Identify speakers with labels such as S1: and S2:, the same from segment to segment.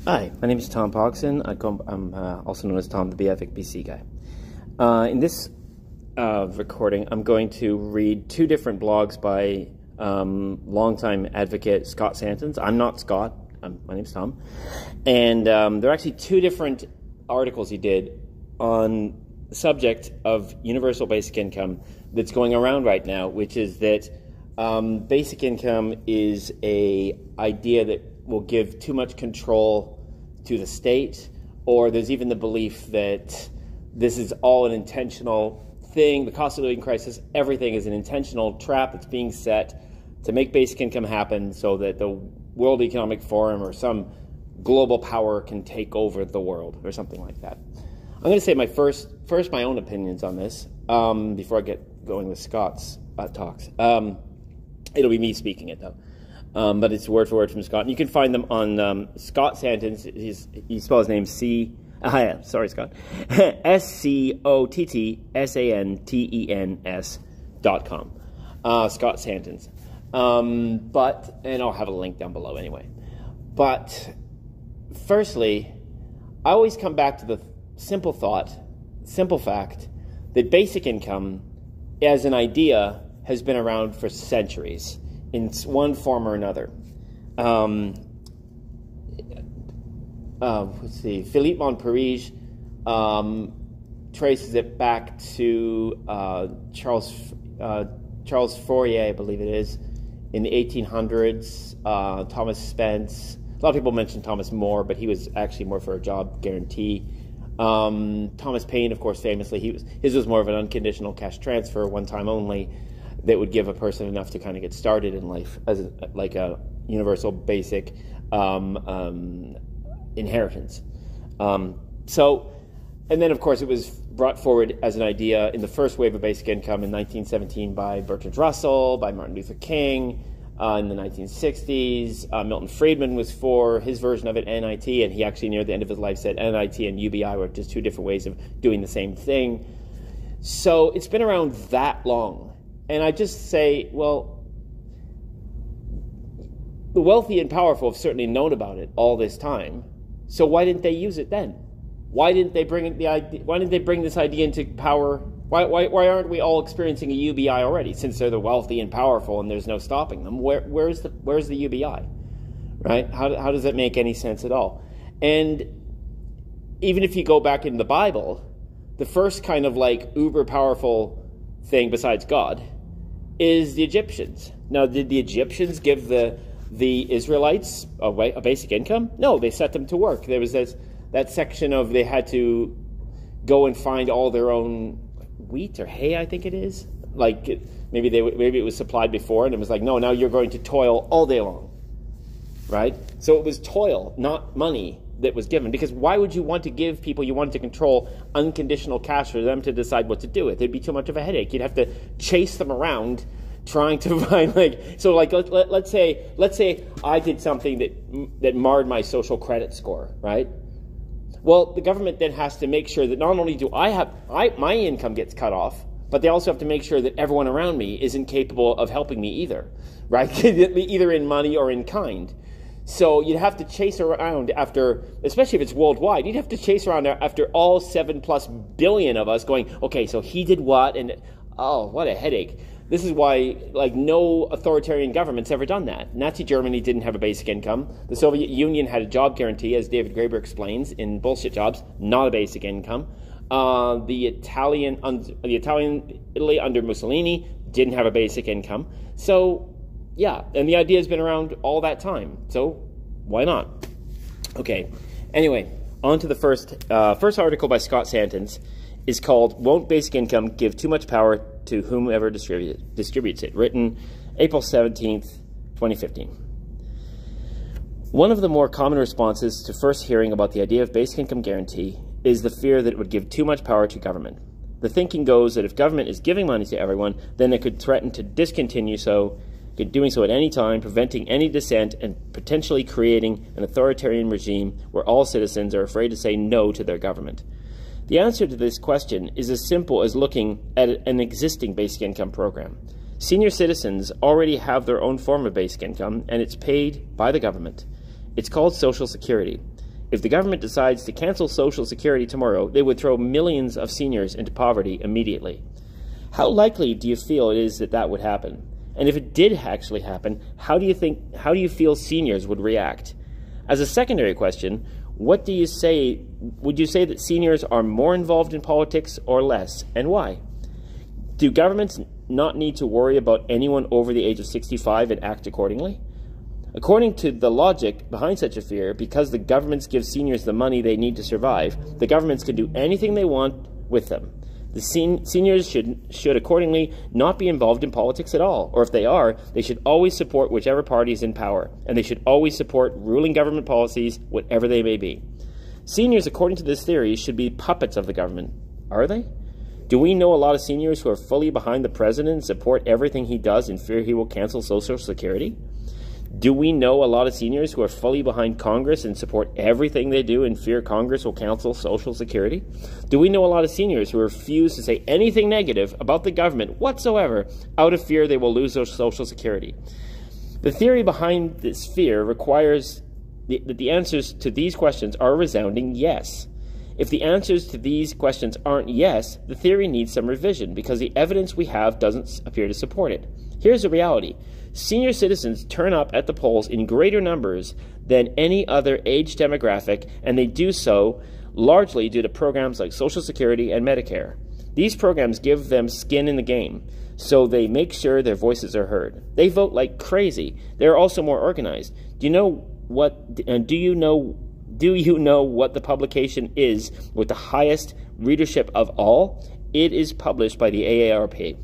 S1: Hi, my name is Tom Pogson. I'm also known as Tom, the BFIC BC guy. In this recording, I'm going to read two different blogs by longtime advocate Scott Santens. I'm not Scott. My name's Tom. And there are actually two different articles he did on the subject of universal basic income that's going around right now, which is that basic income is an idea that will give too much control to the state, or there's even the belief that this is all an intentional thing. The cost of living crisis, everything is an intentional trap that's being set to make basic income happen so that the World Economic Forum or some global power can take over the world or something like that. I'm going to say first my own opinions on this before I get going with Scott's talks. It'll be me speaking it though. But it's word for word from Scott. And you can find them on Scott Santens. He spells his name sorry, Scott. SCOTTSANTENS.com. Scott Santens. And I'll have a link down below anyway. But firstly, I always come back to the simple fact that basic income as an idea has been around for centuries, in one form or another. Let's see, Philippe Montparis traces it back to Charles Fourier, I believe it is, in the 1800s. Thomas Spence. A lot of people mention Thomas More, but he was actually more for a job guarantee. Thomas Paine, of course, famously, his was more of an unconditional cash transfer, one time only, that would give a person enough to kind of get started in life as like a universal basic inheritance. And then of course it was brought forward as an idea in the first wave of basic income in 1917 by Bertrand Russell, by Martin Luther King. In the 1960s, Milton Friedman was for his version of it, NIT, and he actually near the end of his life said NIT and UBI were just two different ways of doing the same thing. So it's been around that long. And I just say, well, the wealthy and powerful have certainly known about it all this time. So why didn't they use it then? Why didn't they bring this idea into power? Why aren't we all experiencing a UBI already? Since they're the wealthy and powerful, and there's no stopping them. Where's the UBI? Right? How does that make any sense at all? And even if you go back in the Bible, the first kind of like uber powerful thing besides God is the Egyptians. Now, did the Egyptians give the Israelites a basic income? No, they set them to work. There was that section of they had to go and find all their own wheat or hay, I think it is. Like maybe it was supplied before, and it was like, no, now you're going to toil all day long, right? So it was toil, not money, that was given. Because why would you want to give people you wanted to control unconditional cash for them to decide what to do with? It'd be too much of a headache. You'd have to chase them around trying to find let's say I did something that marred my social credit score, right? Well, the government then has to make sure that not only do my income gets cut off, but they also have to make sure that everyone around me isn't capable of helping me either, right? Either in money or in kind. So you'd have to chase around after, especially if it's worldwide, you'd have to chase around after all 7+ billion of us going, okay, so he did what? And oh, what a headache. This is why no authoritarian government's ever done that. Nazi Germany didn't have a basic income. The Soviet Union had a job guarantee, as David Graeber explains, in bullshit jobs, not a basic income. Italy under Mussolini didn't have a basic income. So yeah, and the idea has been around all that time, so why not? Okay, anyway, on to the first article by Scott Santens is called "Won't Basic Income Give Too Much Power to Whomever Distributes It?" Written April 17th, 2015. One of the more common responses to first hearing about the idea of basic income guarantee is the fear that it would give too much power to government. The thinking goes that if government is giving money to everyone, then it could threaten to discontinue doing so at any time, preventing any dissent, and potentially creating an authoritarian regime where all citizens are afraid to say no to their government. The answer to this question is as simple as looking at an existing basic income program. Senior citizens already have their own form of basic income, and it's paid by the government. It's called Social Security. If the government decides to cancel Social Security tomorrow, they would throw millions of seniors into poverty immediately. How likely do you feel it is that that would happen? And if it did actually happen, how do you feel seniors would react? As a secondary question, what do you say? Would you say that seniors are more involved in politics or less, and why? Do governments not need to worry about anyone over the age of 65 and act accordingly? According to the logic behind such a fear, because the governments give seniors the money they need to survive, the governments can do anything they want with them. The seniors should accordingly not be involved in politics at all, or if they are, they should always support whichever party is in power, and they should always support ruling government policies, whatever they may be. Seniors, according to this theory, should be puppets of the government. Are they? Do we know a lot of seniors who are fully behind the president and support everything he does in fear he will cancel Social Security? Do we know a lot of seniors who are fully behind Congress and support everything they do in fear Congress will cancel Social Security? Do we know a lot of seniors who refuse to say anything negative about the government whatsoever out of fear they will lose their Social Security? The theory behind this fear requires that the answers to these questions are a resounding yes. If the answers to these questions aren't yes, the theory needs some revision because the evidence we have doesn't appear to support it. Here's the reality. Senior citizens turn up at the polls in greater numbers than any other age demographic, and they do so largely due to programs like Social Security and Medicare. These programs give them skin in the game, so they make sure their voices are heard. They vote like crazy. They're also more organized. Do you know what the publication is with the highest readership of all? It is published by the AARP.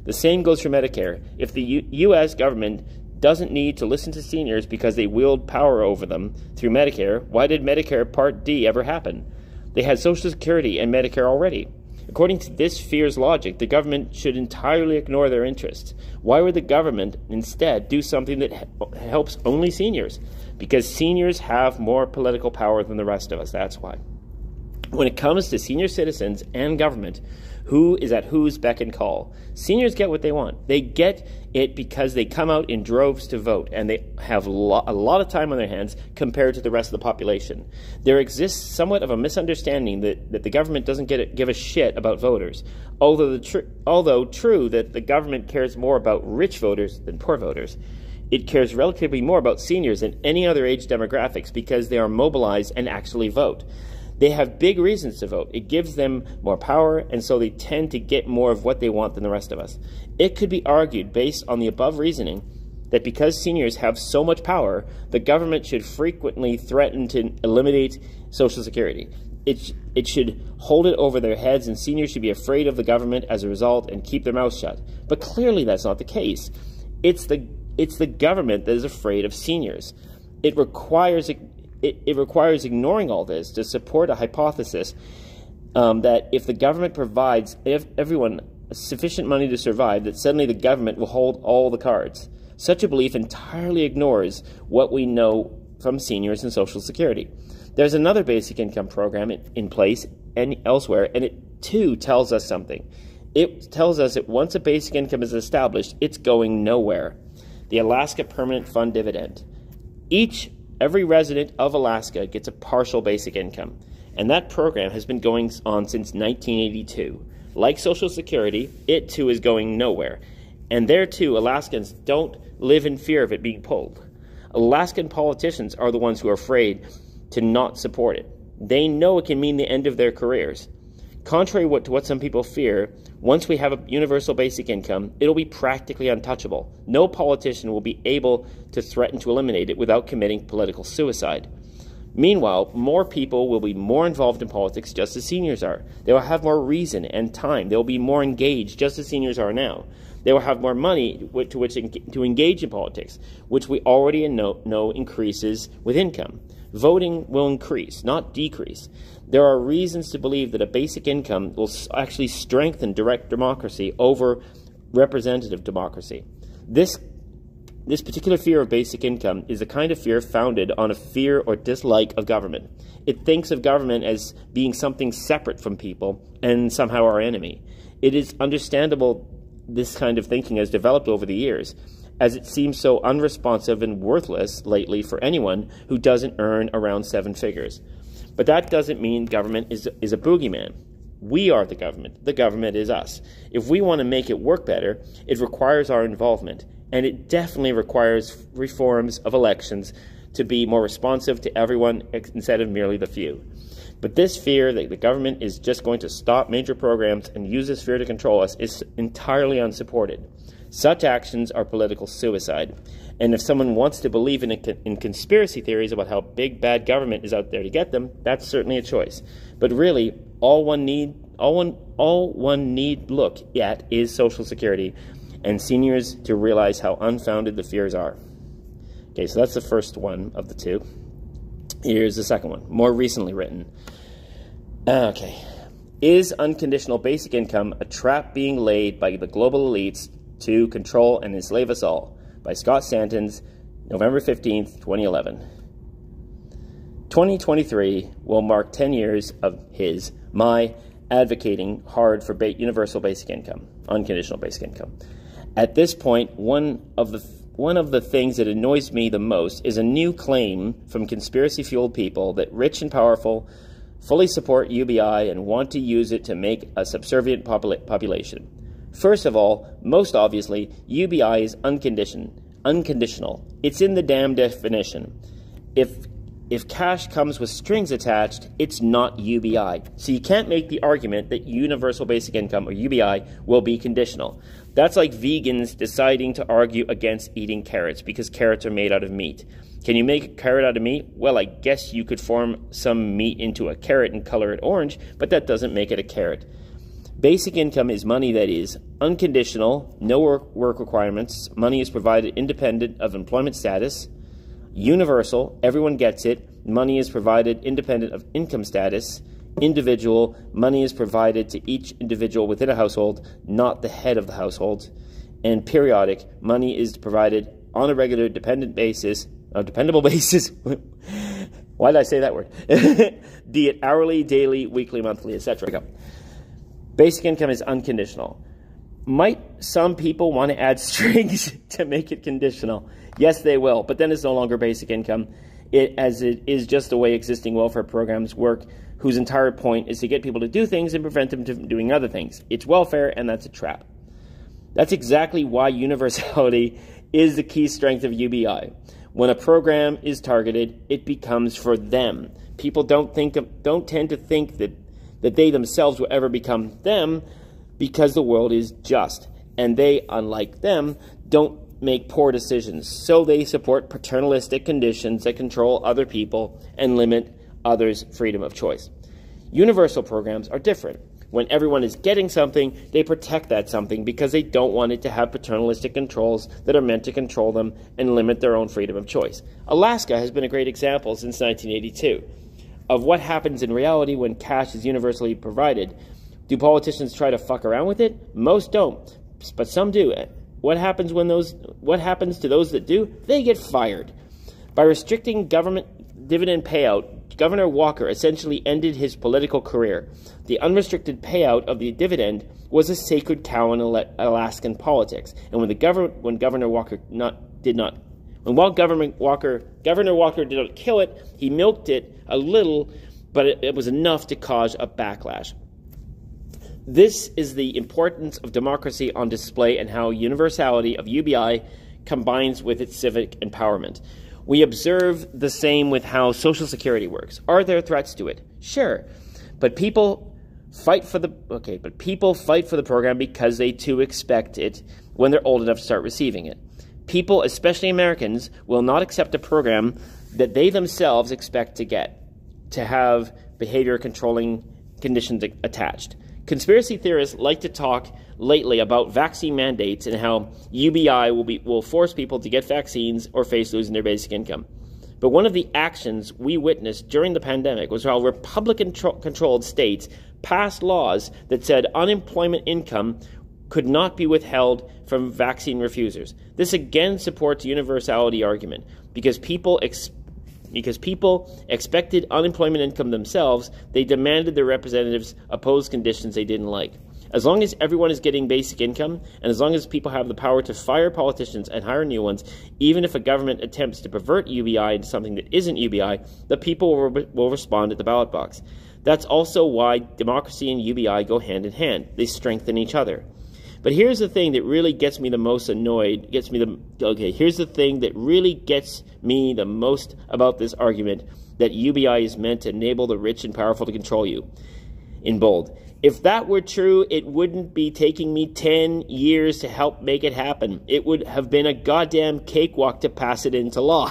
S1: The same goes for Medicare. If the U.S. government doesn't need to listen to seniors because they wield power over them through Medicare, why did Medicare Part D ever happen? They had Social Security and Medicare already. According to this fear's logic, the government should entirely ignore their interests. Why would the government instead do something that helps only seniors? Because seniors have more political power than the rest of us, that's why. When it comes to senior citizens and government, who is at whose beck and call? Seniors get what they want. They get it because they come out in droves to vote, and they have a lot of time on their hands compared to the rest of the population. There exists somewhat of a misunderstanding that the government doesn't give a shit about voters, although true that the government cares more about rich voters than poor voters. It cares relatively more about seniors than any other age demographics because they are mobilized and actually vote. They have big reasons to vote. It gives them more power, and so they tend to get more of what they want than the rest of us. It could be argued, based on the above reasoning, that because seniors have so much power, the government should frequently threaten to eliminate Social Security. It should hold it over their heads, and seniors should be afraid of the government as a result and keep their mouths shut. But clearly that's not the case. It's the government that is afraid of seniors. It requires ignoring all this to support a hypothesis that if the government provides everyone sufficient money to survive, that suddenly the government will hold all the cards. Such a belief entirely ignores what we know from seniors and Social Security. There's another basic income program in place and elsewhere, and it too tells us something. It tells us that once a basic income is established, it's going nowhere. The Alaska Permanent Fund Dividend. Every resident of Alaska gets a partial basic income, and that program has been going on since 1982. Like Social Security, it too is going nowhere, and there too Alaskans don't live in fear of it being pulled. Alaskan politicians are the ones who are afraid to not support it. They know it can mean the end of their careers. Contrary to what some people fear, once we have a universal basic income, it'll be practically untouchable. No politician will be able to threaten to eliminate it without committing political suicide. Meanwhile, more people will be more involved in politics just as seniors are. They will have more reason and time. They will be more engaged just as seniors are now. They will have more money to engage in politics, which we already know increases with income. Voting will increase, not decrease. There are reasons to believe that a basic income will actually strengthen direct democracy over representative democracy. This particular fear of basic income is a kind of fear founded on a fear or dislike of government. It thinks of government as being something separate from people and somehow our enemy. It is understandable this kind of thinking has developed over the years, as it seems so unresponsive and worthless lately for anyone who doesn't earn around 7 figures. But that doesn't mean government is a boogeyman. We are the government. The government is us. If we want to make it work better, it requires our involvement, and it definitely requires reforms of elections to be more responsive to everyone instead of merely the few. But this fear that the government is just going to stop major programs and use this fear to control us is entirely unsupported. Such actions are political suicide. And if someone wants to believe in conspiracy theories about how big bad government is out there to get them, that's certainly a choice. But really, all one need look at is Social Security and seniors to realize how unfounded the fears are. Okay, so that's the first one of the two. Here's the second one, more recently written. Okay. Is unconditional basic income a trap being laid by the global elites to control and enslave us all? By Scott Santens, November 15th, 2011. 2023 will mark 10 years of my advocating hard for universal basic income, unconditional basic income. At this point, one of the things that annoys me the most is a new claim from conspiracy-fueled people that rich and powerful fully support UBI and want to use it to make a subservient population. First of all, most obviously, UBI is unconditional. It's in the damn definition. If cash comes with strings attached, it's not UBI. So you can't make the argument that universal basic income, or UBI, will be conditional. That's like vegans deciding to argue against eating carrots because carrots are made out of meat. Can you make a carrot out of meat? Well, I guess you could form some meat into a carrot and color it orange, but that doesn't make it a carrot. Basic income is money that is unconditional, no work requirements, money is provided independent of employment status, universal, everyone gets it, money is provided independent of income status, individual, money is provided to each individual within a household, not the head of the household, and periodic, money is provided on a regular dependable basis. Why did I say that word? Be it hourly, daily, weekly, monthly, etc. Basic income is unconditional. Might some people want to add strings to make it conditional? Yes, they will, but then it's no longer basic income, as it is just the way existing welfare programs work, whose entire point is to get people to do things and prevent them from doing other things. It's welfare, and that's a trap. That's exactly why universality is the key strength of UBI. When a program is targeted, it becomes for them. People don't tend to think that they themselves will ever become them because the world is just, and they, unlike them, don't make poor decisions. So they support paternalistic conditions that control other people and limit others' freedom of choice. Universal programs are different. When everyone is getting something, they protect that something because they don't want it to have paternalistic controls that are meant to control them and limit their own freedom of choice. Alaska has been a great example since 1982 of what happens in reality when cash is universally provided. Do politicians try to fuck around with it? Most don't, but some do. What happens to those that do? They get fired. By restricting government dividend payout, Governor Walker essentially ended his political career. The unrestricted payout of the dividend was a sacred cow in Alaskan politics. And when Governor Walker did not kill it, he milked it a little, but it was enough to cause a backlash. This is the importance of democracy on display and how universality of UBI combines with its civic empowerment. We observe the same with how Social Security works. Are there threats to it? Sure. But people fight for the program because they too expect it when they're old enough to start receiving it. People, especially Americans, will not accept a program that they themselves expect to have behavior controlling conditions attached. Conspiracy theorists like to talk lately about vaccine mandates and how UBI will force people to get vaccines or face losing their basic income. But one of the actions we witnessed during the pandemic was how Republican-controlled states passed laws that said unemployment income could not be withheld from vaccine refusers. This again supports the universality argument because people expected unemployment income themselves, they demanded their representatives oppose conditions they didn't like. As long as everyone is getting basic income, and as long as people have the power to fire politicians and hire new ones, even if a government attempts to pervert UBI into something that isn't UBI, the people will respond at the ballot box. That's also why democracy and UBI go hand in hand. They strengthen each other. But here's the thing that really gets me the most annoyed, here's the thing that really gets me the most about this argument, that UBI is meant to enable the rich and powerful to control you. In bold. If that were true, it wouldn't be taking me 10 years to help make it happen. It would have been a goddamn cakewalk to pass it into law.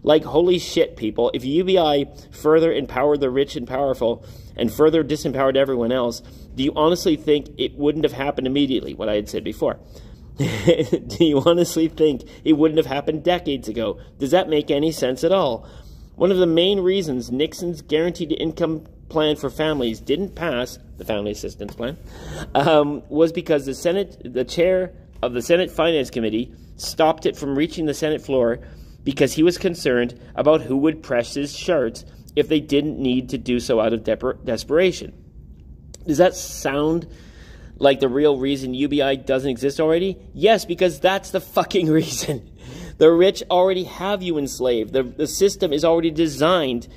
S1: Like, holy shit, people. If UBI further empowered the rich and powerful and further disempowered everyone else, do you honestly think it wouldn't have happened immediately, what I had said before? Do you honestly think it wouldn't have happened decades ago? Does that make any sense at all? One of the main reasons Nixon's guaranteed income plan for families didn't pass, the Family Assistance Plan, was because the chair of the Senate Finance Committee stopped it from reaching the Senate floor because he was concerned about who would press his shirts if they didn't need to do so out of desperation. Does that sound like the real reason UBI doesn't exist already? Yes, because that's the fucking reason. The rich already have you enslaved. The system is already designed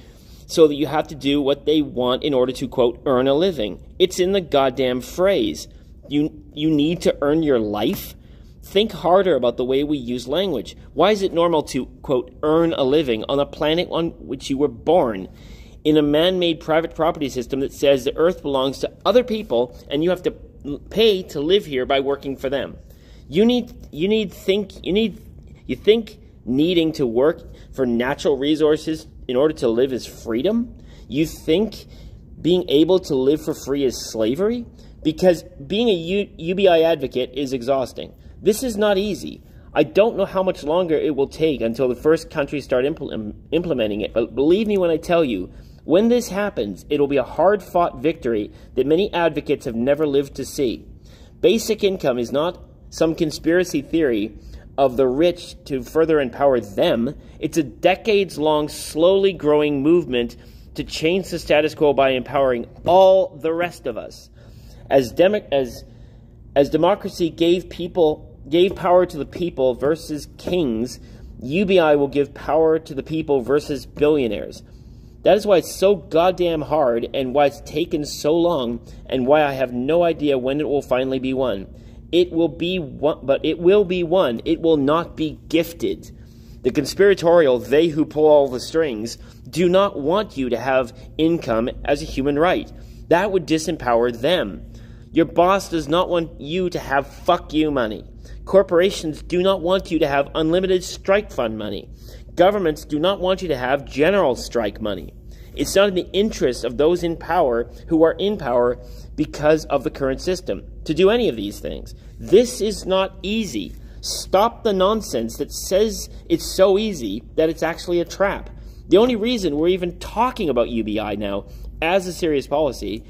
S1: so that you have to do what they want in order to, quote, earn a living. It's in the goddamn phrase. You need to earn your life? Think harder about the way we use language. Why is it normal to, quote, earn a living on a planet on which you were born, in a man-made private property system that says the earth belongs to other people and you have to pay to live here by working for them? You think needing to work for natural resources in order to live is freedom? You think being able to live for free is slavery? Because being a UBI advocate is exhausting. This is not easy. I don't know how much longer it will take until the first countries start implementing it, but believe me when I tell you, when this happens, it'll be a hard-fought victory that many advocates have never lived to see. Basic income is not some conspiracy theory of the rich to further empower them. It's a decades-long, slowly growing movement to change the status quo by empowering all the rest of us. As democracy gave power to the people versus kings, UBI will give power to the people versus billionaires. That is why it's so goddamn hard, and why it's taken so long, and why I have no idea when it will finally be won. It will be won, but it will be won. It will not be gifted. The conspiratorial, they who pull all the strings, do not want you to have income as a human right. That would disempower them. Your boss does not want you to have fuck you money. Corporations do not want you to have unlimited strike fund money. Governments do not want you to have general strike money. It's not in the interest of those in power who are in power because of the current system to do any of these things. This is not easy. Stop the nonsense that says it's so easy that it's actually a trap. The only reason we're even talking about UBI now as a serious policy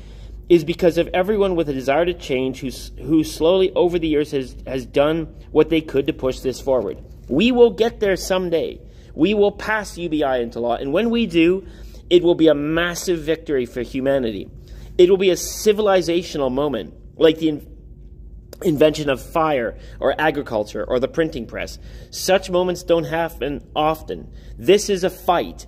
S1: is because of everyone with a desire to change who slowly over the years has done what they could to push this forward. We will get there someday. We will pass UBI into law, and when we do, it will be a massive victory for humanity. It will be a civilizational moment, like the invention of fire or agriculture or the printing press. Such moments don't happen often. This is a fight.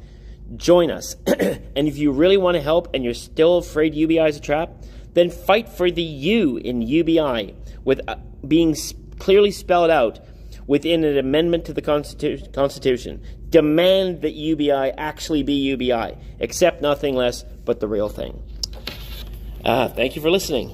S1: Join us. And if you really want to help and you're still afraid UBI is a trap, then fight for the U in UBI, with being clearly spelled out within an amendment to the Constitution. Demand that UBI actually be UBI. Accept nothing less but the real thing. Thank you for listening.